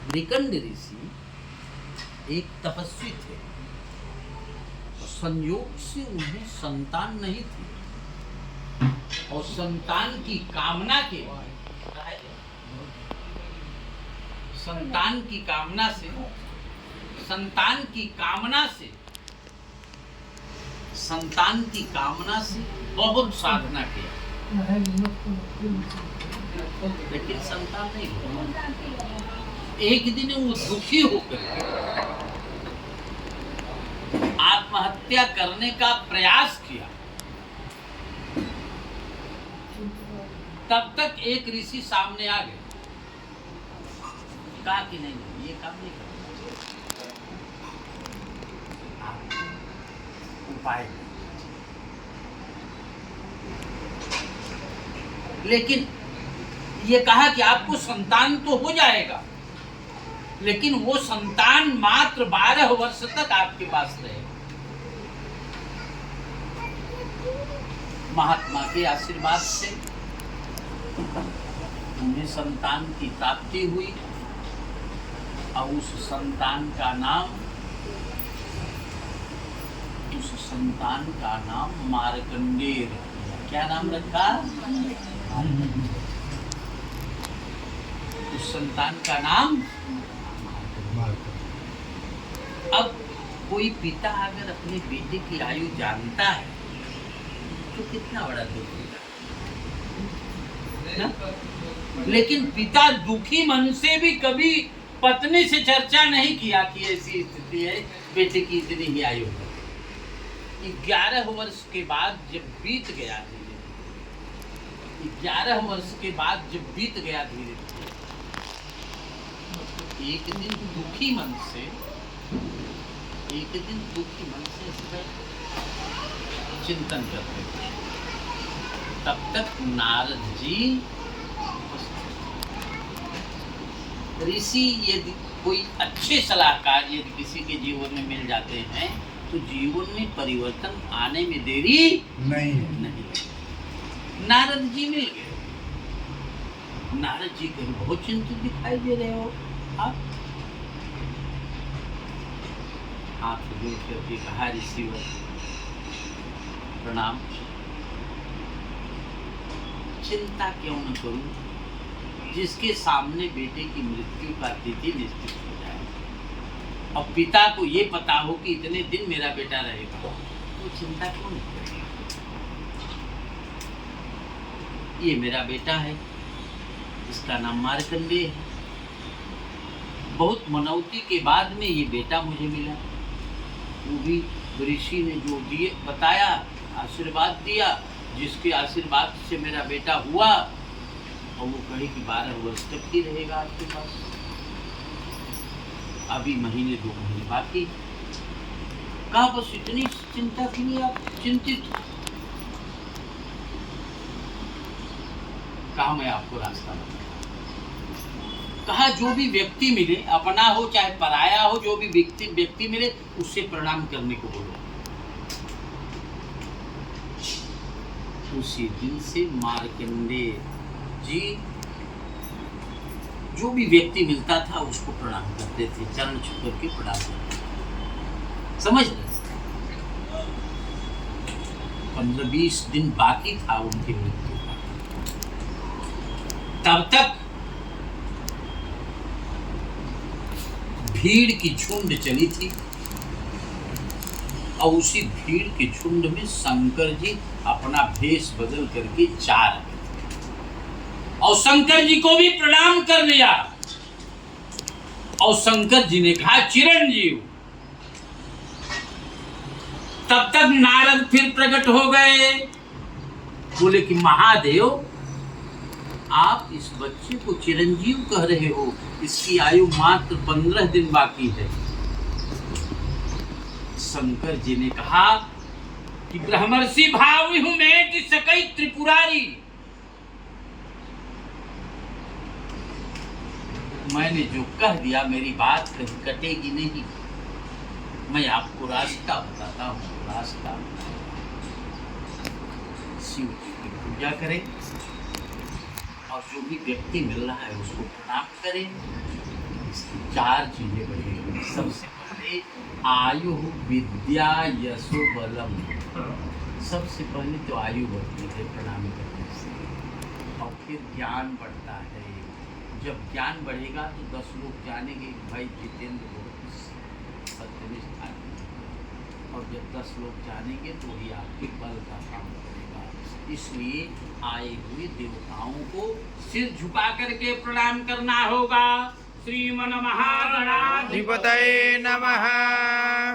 मृकंड ऋषि एक तपस्वी थे और संयोग से उन्हें संतान नहीं थी और संतान की कामना के संतान की कामना से बहुत साधना किया लेकिन संतान नहीं हुआ। एक दिन वो दुखी होकर आत्महत्या करने का प्रयास किया। तब तक एक ऋषि सामने आ गए, कहा कि नहीं ये काम नहीं करना, उपाय नहीं। लेकिन ये कहा कि आपको संतान तो हो जाएगा, लेकिन वो संतान मात्र 12 वर्ष तक आपके पास रहेगा। महात्मा के आशीर्वाद से उन्हें संतान की प्राप्ति हुई और उस संतान का नाम मार्कंडेय। क्या नाम रखा? उस संतान का नाम। अब कोई पिता अगर अपने बेटे की आयु जानता है तो कितना बड़ा दुख होगा। लेकिन पिता दुखी मन से भी कभी पत्नी से चर्चा नहीं किया कि ऐसी स्थिति है, बेटे की इतनी ही आयु है। 11 वर्ष के बाद जब बीत गया धीरे धीरे एक दिन दुखी मन से चिंतन करते थे। तब तक नारद जी ऋषि यदि कोई अच्छे सलाहकार यदि किसी के जीवन में मिल जाते हैं तो जीवन में परिवर्तन आने में देरी नहीं। नारद जी मिल गए। नारद जी कहीं बहुत चिंतित दिखाई दे रहे हो आप। हाथ जोड़ करके कहा, ऋषिवर प्रणाम, चिंता क्यों न करूं, जिसके सामने बेटे की मृत्यु का तिथि निश्चित हो जाए और पिता को ये पता हो कि इतने दिन मेरा बेटा रहेगा, तो चिंता क्यों नहीं करेगा। ये मेरा बेटा है, इसका नाम मार्कंडेय है। बहुत मनौती के बाद में ये बेटा मुझे मिला। वो भी ऋषि ने जो दिए बताया, आशीर्वाद दिया, जिसके आशीर्वाद से मेरा बेटा हुआ, और वो कहे कि 12 वर्ष तक ही रहेगा आपके पास। अभी 2 महीने बाकी। कहा बस इतनी चिंता के लिए आप चिंतित? कहा मैं आपको रास्ता बताऊं। कहा जो भी व्यक्ति मिले, अपना हो चाहे पराया हो, जो भी व्यक्ति मिले उससे प्रणाम करने को बोलो। उसी दिन से मार्कंडेय जी जो भी व्यक्ति मिलता था उसको प्रणाम करते थे, चरण छू करके प्रणाम करते थे। समझ रहे? 15-20 दिन बाकी था उनके मृत्यु का। तब तक भीड़ की झुंड चली थी और उसी भीड़ के झुंड में शंकर जी अपना भेष बदल करके जा रहे थे और शंकर जी को भी प्रणाम कर लिया। और शंकर जी ने कहा चिरंजीव। तब तक नारद फिर प्रकट हो गए, बोले कि महादेव आप इस बच्चे को चिरंजीव कह रहे हो, इसकी आयु मात्र 15 दिन बाकी है। शंकर जी ने कहा कि ब्रह्मर्षि भावी हूं मैं कि सकई त्रिपुरारी। मैंने जो कह दिया मेरी बात कहीं कटेगी नहीं। मैं आपको रास्ता बताता हूँ, रास्ता। शिव की पूजा करें और जो भी व्यक्ति मिल रहा है उसको प्रणाम करें इसकी 4 चीजें बढ़ेगी। सबसे पहले आयु, विद्या, यशो, बलम। सबसे पहले तो आयु बढ़ती है प्रणाम करने से, और फिर ज्ञान बढ़ता है। जब ज्ञान बढ़ेगा तो 10 लोग जानेंगे कि भाई जितेंद्र बहुत सत्यनिष्ठ आदमी है, और जब 10 लोग जानेंगे तो ही आपके बल का काम करेगा। इसलिए आए हुए देवताओं को सिर झुका करके प्रणाम करना होगा। श्रीमन महागणाधिपतये नमः।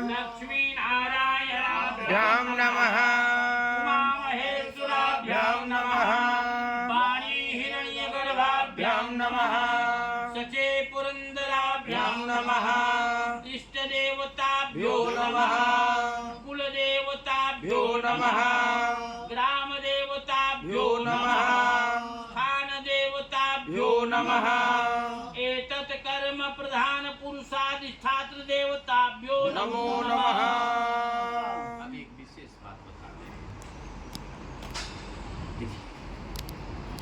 लक्ष्मी नारायणाभ्यां भ्यां नमः। उमा महेश्वराभ्यां नमः। वाणी हिरण्यगर्भाभ्यां भ्यां नमः। सचे पुरंदराभ्यां नमः। इष्ट देवताभ्यो नमः। कुल देवताभ्यो नमः। ग्राम देवताभ्यो नमः। स्थान देवताभ्यो नमः। एतत् कर्म प्रधान पुरुषाधिष्ठात्र देवताभ्यो नमो नमः। हम एक विशेष बात बताते हैं।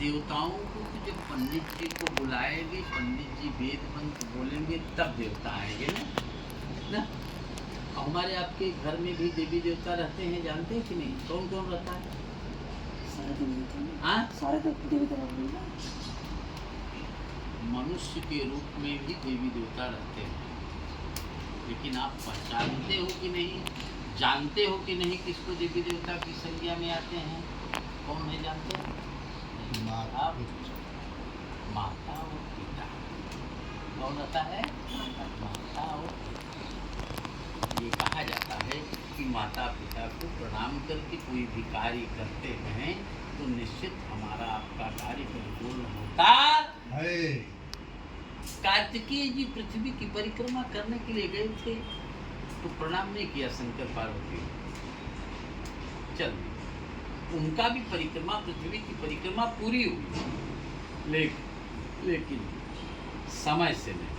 देवताओं को तो जब पंडित जी को बुलाएंगे, पंडित जी वेद मंत्र बोलेंगे, तब देवता आएंगे ना। हमारे आपके घर में भी देवी देवता रहते हैं, जानते हैं कि नहीं? कौन कौन रहता है? सारे देवता मनुष्य के रूप में भी देवी देवता रहते हैं, लेकिन आप पहचानते हो कि नहीं, जानते हो कि नहीं किसको देवी देवता की संज्ञा में आते हैं? कौन है जानते हैं? माता और पिता। कौन रहता है? माता और पिता। ये कहा जाता है कि माता पिता को प्रणाम करके कोई भी कार्य करते हैं तो निश्चित हमारा आपका कार्य परिपूर्ण होता है। कार्तिकेय जी पृथ्वी की परिक्रमा करने के लिए गए थे तो प्रणाम नहीं किया शंकर पार्वती। चल, उनका भी परिक्रमा, पृथ्वी की परिक्रमा पूरी हुई, लेकिन समय से नहीं,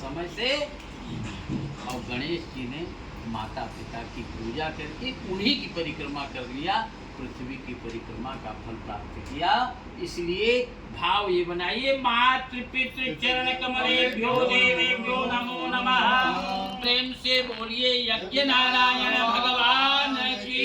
समय से। और गणेश जी ने माता पिता की पूजा करके उन्हीं की परिक्रमा कर लिया, पृथ्वी की परिक्रमा का फल प्राप्त किया। इसलिए भाव ये बनाइए, मातृ पितृ चरण कमलेभ्यो देवेभ्यो नमो नमः। प्रेम से बोलिए यज्ञ नारायण भगवान